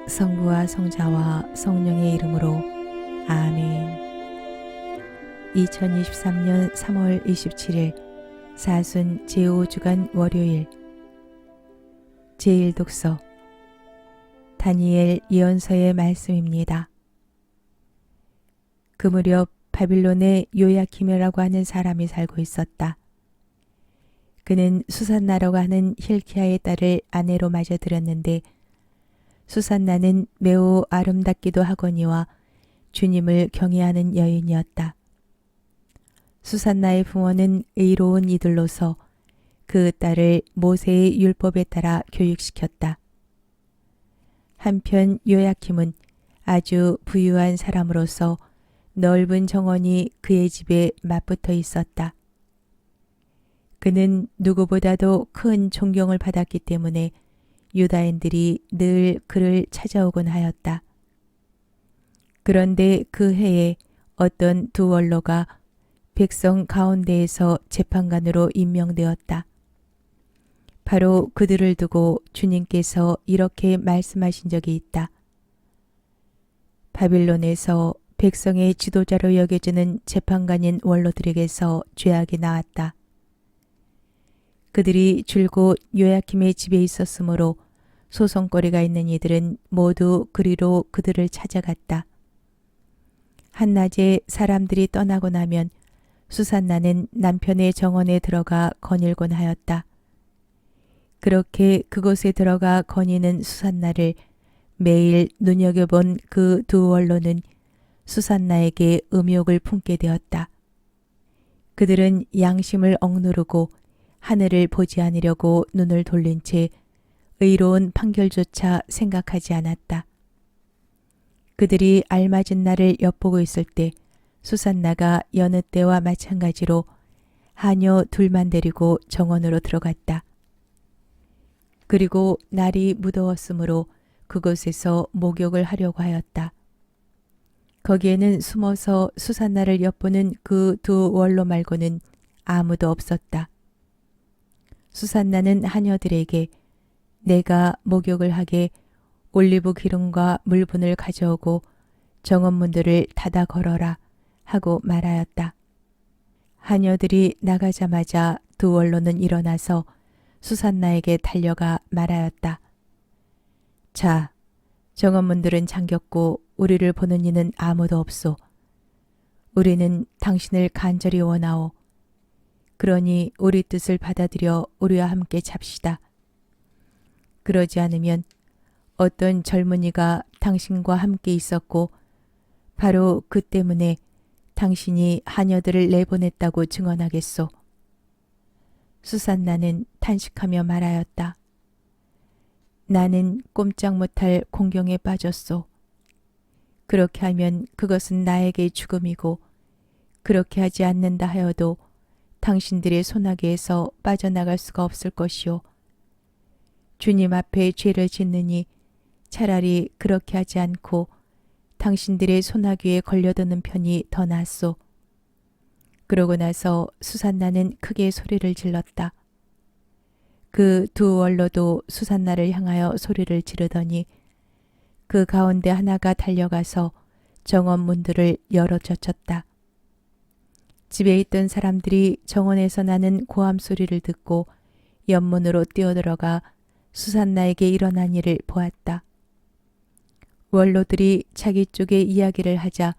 성부와 성자와 성령의 이름으로 아멘. 2023년 3월 27일 사순 제5주간 월요일 제1독서 다니엘 예언서의 말씀입니다. 그 무렵 바빌론에 요야김이라고 하는 사람이 살고 있었다. 그는 수산나라고 하는 힐키야의 딸을 아내로 맞아들였는데 수산나는 매우 아름답기도 하거니와 주님을 경외하는 여인이었다. 수산나의 부모는 의로운 이들로서 그 딸을 모세의 율법에 따라 교육시켰다. 한편 요야킴은 아주 부유한 사람으로서 넓은 정원이 그의 집에 맞붙어 있었다. 그는 누구보다도 큰 존경을 받았기 때문에 유다인들이 늘 그를 찾아오곤 하였다. 그런데 그 해에 어떤 두 원로가 백성 가운데에서 재판관으로 임명되었다. 바로 그들을 두고 주님께서 이렇게 말씀하신 적이 있다. 바빌론에서 백성의 지도자로 여겨지는 재판관인 원로들에게서 죄악이 나왔다. 그들이 줄곧 요야킴의 집에 있었으므로 소송거리가 있는 이들은 모두 그리로 그들을 찾아갔다. 한낮에 사람들이 떠나고 나면 수산나는 남편의 정원에 들어가 거닐곤 하였다. 그렇게 그곳에 들어가 거니는 수산나를 매일 눈여겨본 그 두 원로는 수산나에게 음욕을 품게 되었다. 그들은 양심을 억누르고 하늘을 보지 않으려고 눈을 돌린 채 의로운 판결조차 생각하지 않았다. 그들이 알맞은 날을 엿보고 있을 때 수산나가 여느 때와 마찬가지로 하녀 둘만 데리고 정원으로 들어갔다. 그리고 날이 무더웠으므로 그곳에서 목욕을 하려고 하였다. 거기에는 숨어서 수산나를 엿보는 그 두 원로 말고는 아무도 없었다. 수산나는 하녀들에게 내가 목욕을 하게 올리브 기름과 물분을 가져오고 정원문들을 닫아 걸어라 하고 말하였다. 하녀들이 나가자마자 두 원로는 일어나서 수산나에게 달려가 말하였다. 자, 정원문들은 잠겼고 우리를 보는 이는 아무도 없소. 우리는 당신을 간절히 원하오. 그러니 우리 뜻을 받아들여 우리와 함께 잡시다. 그러지 않으면 어떤 젊은이가 당신과 함께 있었고 바로 그 때문에 당신이 하녀들을 내보냈다고 증언하겠소. 수산나는 탄식하며 말하였다. 나는 꼼짝 못할 공경에 빠졌소. 그렇게 하면 그것은 나에게 죽음이고 그렇게 하지 않는다 하여도 당신들의 소나기에서 빠져나갈 수가 없을 것이오. 주님 앞에 죄를 짓느니 차라리 그렇게 하지 않고 당신들의 소나기에 걸려드는 편이 더 낫소. 그러고 나서 수산나는 크게 소리를 질렀다. 그 두 원로도 수산나를 향하여 소리를 지르더니 그 가운데 하나가 달려가서 정원 문들을 열어 젖혔다. 집에 있던 사람들이 정원에서 나는 고함 소리를 듣고 옆문으로 뛰어들어가 수산나에게 일어난 일을 보았다. 원로들이 자기 쪽에 이야기를 하자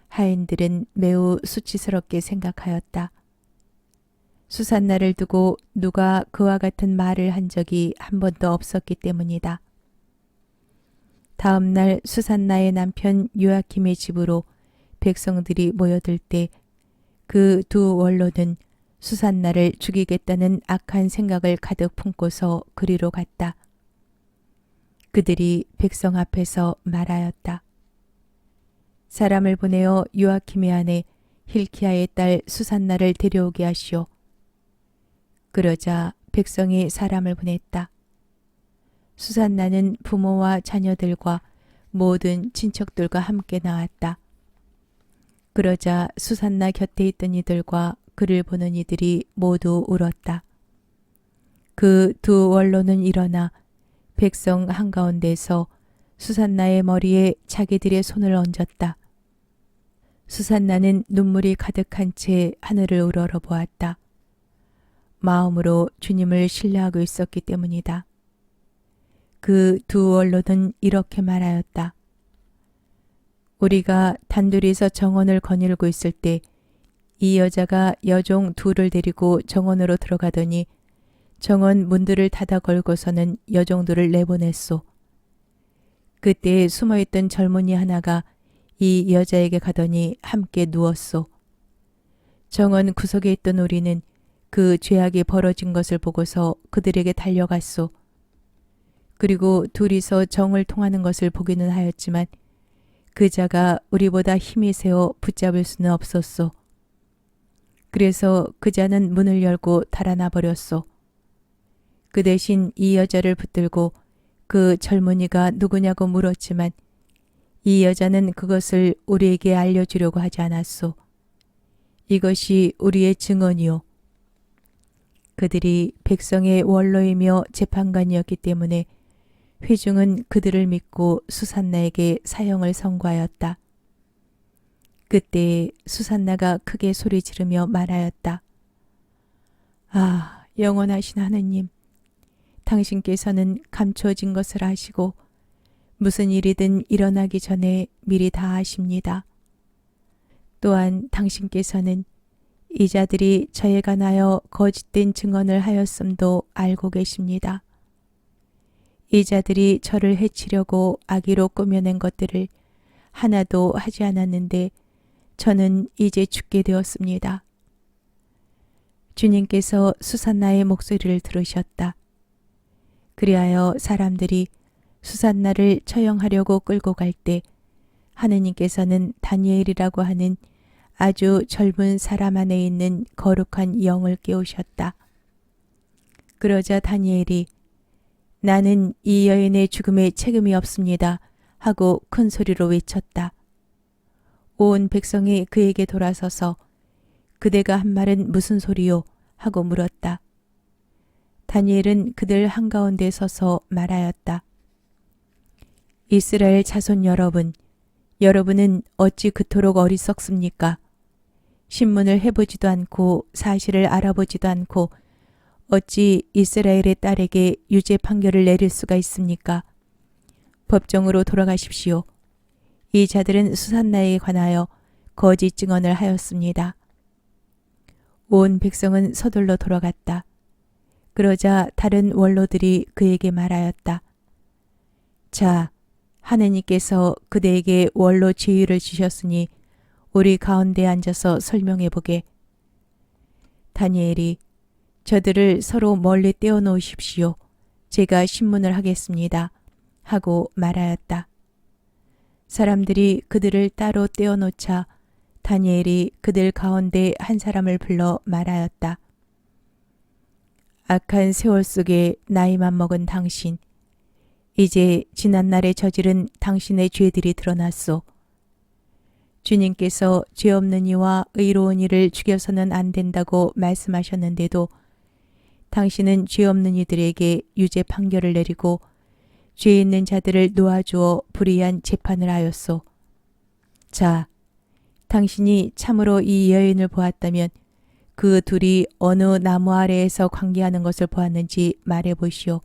하인들은 매우 수치스럽게 생각하였다. 수산나를 두고 누가 그와 같은 말을 한 적이 한 번도 없었기 때문이다. 다음 날 수산나의 남편 요야킴의 집으로 백성들이 모여들 때 그 두 원로는 수산나를 죽이겠다는 악한 생각을 가득 품고서 그리로 갔다. 그들이 백성 앞에서 말하였다. 사람을 보내어 요아킴의 아내 힐키야의 딸 수산나를 데려오게 하시오. 그러자 백성이 사람을 보냈다. 수산나는 부모와 자녀들과 모든 친척들과 함께 나왔다. 그러자 수산나 곁에 있던 이들과 그를 보는 이들이 모두 울었다. 그 두 원로는 일어나 백성 한가운데서 수산나의 머리에 자기들의 손을 얹었다. 수산나는 눈물이 가득한 채 하늘을 우러러 보았다. 마음으로 주님을 신뢰하고 있었기 때문이다. 그 두 원로는 이렇게 말하였다. 우리가 단둘이서 정원을 거닐고 있을 때 이 여자가 여종 둘을 데리고 정원으로 들어가더니 정원 문들을 닫아 걸고서는 여종들을 내보냈소. 그때 숨어있던 젊은이 하나가 이 여자에게 가더니 함께 누웠소. 정원 구석에 있던 우리는 그 죄악이 벌어진 것을 보고서 그들에게 달려갔소. 그리고 둘이서 정을 통하는 것을 보기는 하였지만 그 자가 우리보다 힘이 세어 붙잡을 수는 없었소. 그래서 그 자는 문을 열고 달아나 버렸소. 그 대신 이 여자를 붙들고 그 젊은이가 누구냐고 물었지만 이 여자는 그것을 우리에게 알려주려고 하지 않았소. 이것이 우리의 증언이요. 그들이 백성의 원로이며 재판관이었기 때문에 회중은 그들을 믿고 수산나에게 사형을 선고하였다. 그때 수산나가 크게 소리 지르며 말하였다. 아, 영원하신 하느님, 당신께서는 감춰진 것을 아시고 무슨 일이든 일어나기 전에 미리 다 아십니다. 또한 당신께서는 이 자들이 저에 관하여 거짓된 증언을 하였음도 알고 계십니다. 이 자들이 저를 해치려고 악의로 꾸며낸 것들을 하나도 하지 않았는데 저는 이제 죽게 되었습니다. 주님께서 수산나의 목소리를 들으셨다. 그리하여 사람들이 수산나를 처형하려고 끌고 갈 때 하느님께서는 다니엘이라고 하는 아주 젊은 사람 안에 있는 거룩한 영을 깨우셨다. 그러자 다니엘이 나는 이 여인의 죽음에 책임이 없습니다 하고 큰 소리로 외쳤다. 온 백성이 그에게 돌아서서 그대가 한 말은 무슨 소리요? 하고 물었다. 다니엘은 그들 한가운데 서서 말하였다. 이스라엘 자손 여러분, 여러분은 어찌 그토록 어리석습니까? 신문을 해보지도 않고 사실을 알아보지도 않고 어찌 이스라엘의 딸에게 유죄 판결을 내릴 수가 있습니까? 법정으로 돌아가십시오. 이 자들은 수산나에 관하여 거짓 증언을 하였습니다. 온 백성은 서둘러 돌아갔다. 그러자 다른 원로들이 그에게 말하였다. 자, 하느님께서 그대에게 원로 지위를 주셨으니 우리 가운데 앉아서 설명해 보게. 다니엘이 저들을 서로 멀리 떼어놓으십시오. 제가 신문을 하겠습니다. 하고 말하였다. 사람들이 그들을 따로 떼어놓자 다니엘이 그들 가운데 한 사람을 불러 말하였다. 악한 세월 속에 나이만 먹은 당신, 이제 지난날에 저지른 당신의 죄들이 드러났소. 주님께서 죄 없는 이와 의로운 이를 죽여서는 안 된다고 말씀하셨는데도 당신은 죄 없는 이들에게 유죄 판결을 내리고 죄 있는 자들을 놓아주어 불의한 재판을 하였소. 자, 당신이 참으로 이 여인을 보았다면 그 둘이 어느 나무 아래에서 관계하는 것을 보았는지 말해보시오.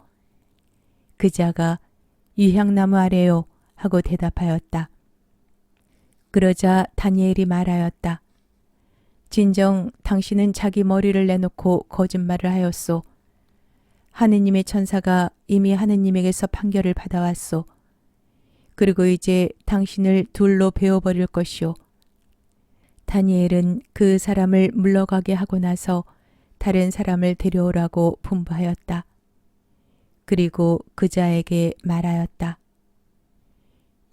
그 자가 유향나무 아래요 하고 대답하였다. 그러자 다니엘이 말하였다. 진정 당신은 자기 머리를 내놓고 거짓말을 하였소. 하느님의 천사가 이미 하느님에게서 판결을 받아왔소. 그리고 이제 당신을 둘로 베어버릴 것이오. 다니엘은 그 사람을 물러가게 하고 나서 다른 사람을 데려오라고 분부하였다. 그리고 그 자에게 말하였다.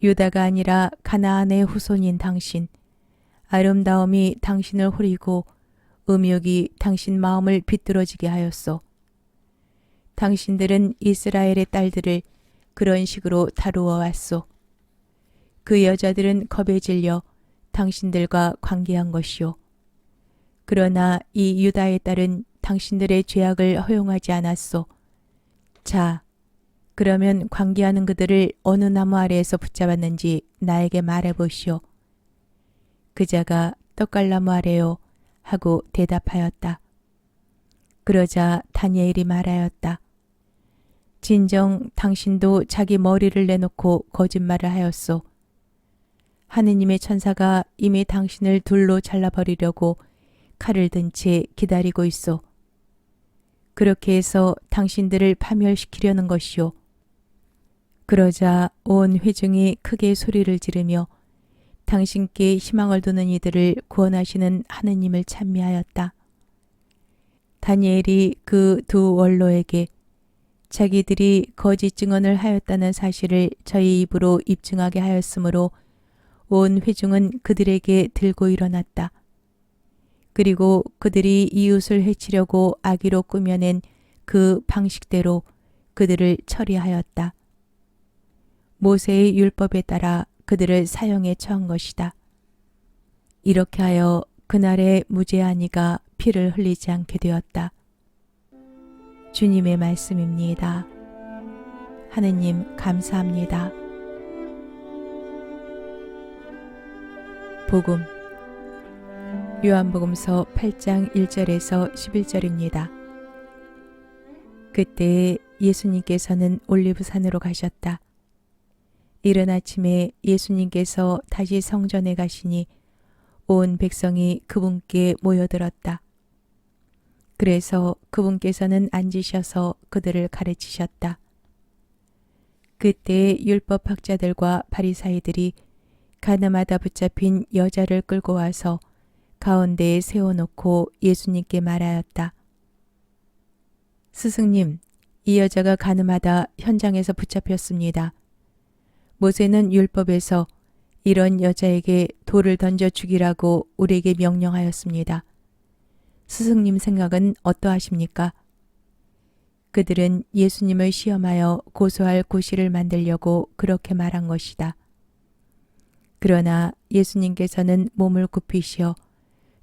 유다가 아니라 가나안의 후손인 당신, 아름다움이 당신을 호리고 음욕이 당신 마음을 비뚤어지게 하였소. 당신들은 이스라엘의 딸들을 그런 식으로 다루어 왔소. 그 여자들은 겁에 질려 당신들과 관계한 것이오. 그러나 이 유다의 딸은 당신들의 죄악을 허용하지 않았소. 자, 그러면 관계하는 그들을 어느 나무 아래에서 붙잡았는지 나에게 말해 보시오. 그자가 떡갈나무 아래요 하고 대답하였다. 그러자 다니엘이 말하였다. 진정 당신도 자기 머리를 내놓고 거짓말을 하였소. 하느님의 천사가 이미 당신을 둘로 잘라버리려고 칼을 든 채 기다리고 있소. 그렇게 해서 당신들을 파멸시키려는 것이오. 그러자 온 회중이 크게 소리를 지르며 당신께 희망을 두는 이들을 구원하시는 하느님을 찬미하였다. 다니엘이 그 두 원로에게 자기들이 거짓 증언을 하였다는 사실을 저희 입으로 입증하게 하였으므로 온 회중은 그들에게 들고 일어났다. 그리고 그들이 이웃을 해치려고 악의로 꾸며낸 그 방식대로 그들을 처리하였다. 모세의 율법에 따라 그들을 사형에 처한 것이다. 이렇게 하여 그날의 무죄한 이가 피를 흘리지 않게 되었다. 주님의 말씀입니다. 하느님 감사합니다. 복음 요한복음서 8장 1절에서 11절입니다. 그때 예수님께서는 올리브산으로 가셨다. 이른 아침에 예수님께서 다시 성전에 가시니 온 백성이 그분께 모여들었다. 그래서 그분께서는 앉으셔서 그들을 가르치셨다. 그때 율법학자들과 바리사이들이 가늠하다 붙잡힌 여자를 끌고 와서 가운데에 세워놓고 예수님께 말하였다. 스승님, 이 여자가 가늠하다 현장에서 붙잡혔습니다. 모세는 율법에서 이런 여자에게 돌을 던져 죽이라고 우리에게 명령하였습니다. 스승님 생각은 어떠하십니까? 그들은 예수님을 시험하여 고소할 고시를 만들려고 그렇게 말한 것이다. 그러나 예수님께서는 몸을 굽히시어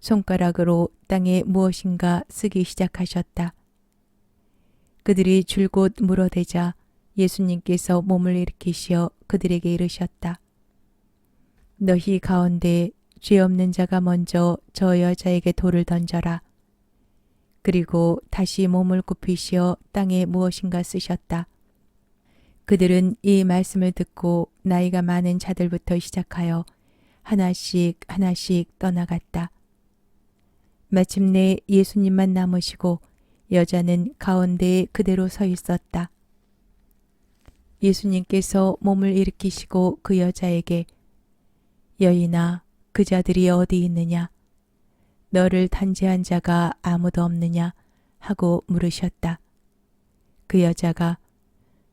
손가락으로 땅에 무엇인가 쓰기 시작하셨다. 그들이 줄곧 물어대자 예수님께서 몸을 일으키시어 그들에게 이르셨다. 너희 가운데 죄 없는 자가 먼저 저 여자에게 돌을 던져라. 그리고 다시 몸을 굽히시어 땅에 무엇인가 쓰셨다. 그들은 이 말씀을 듣고 나이가 많은 자들부터 시작하여 하나씩 하나씩 떠나갔다. 마침내 예수님만 남으시고 여자는 가운데에 그대로 서 있었다. 예수님께서 몸을 일으키시고 그 여자에게 여인아, 그 자들이 어디 있느냐? 너를 단죄한 자가 아무도 없느냐? 하고 물으셨다. 그 여자가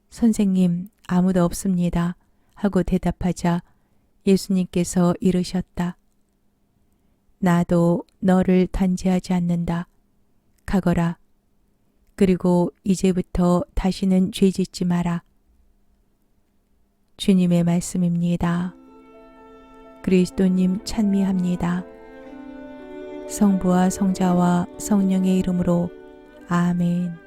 선생님, 아무도 없습니다. 하고 대답하자 예수님께서 이르셨다. 나도 너를 단죄하지 않는다. 가거라. 그리고 이제부터 다시는 죄 짓지 마라. 주님의 말씀입니다. 그리스도님 찬미합니다. 성부와 성자와 성령의 이름으로 아멘.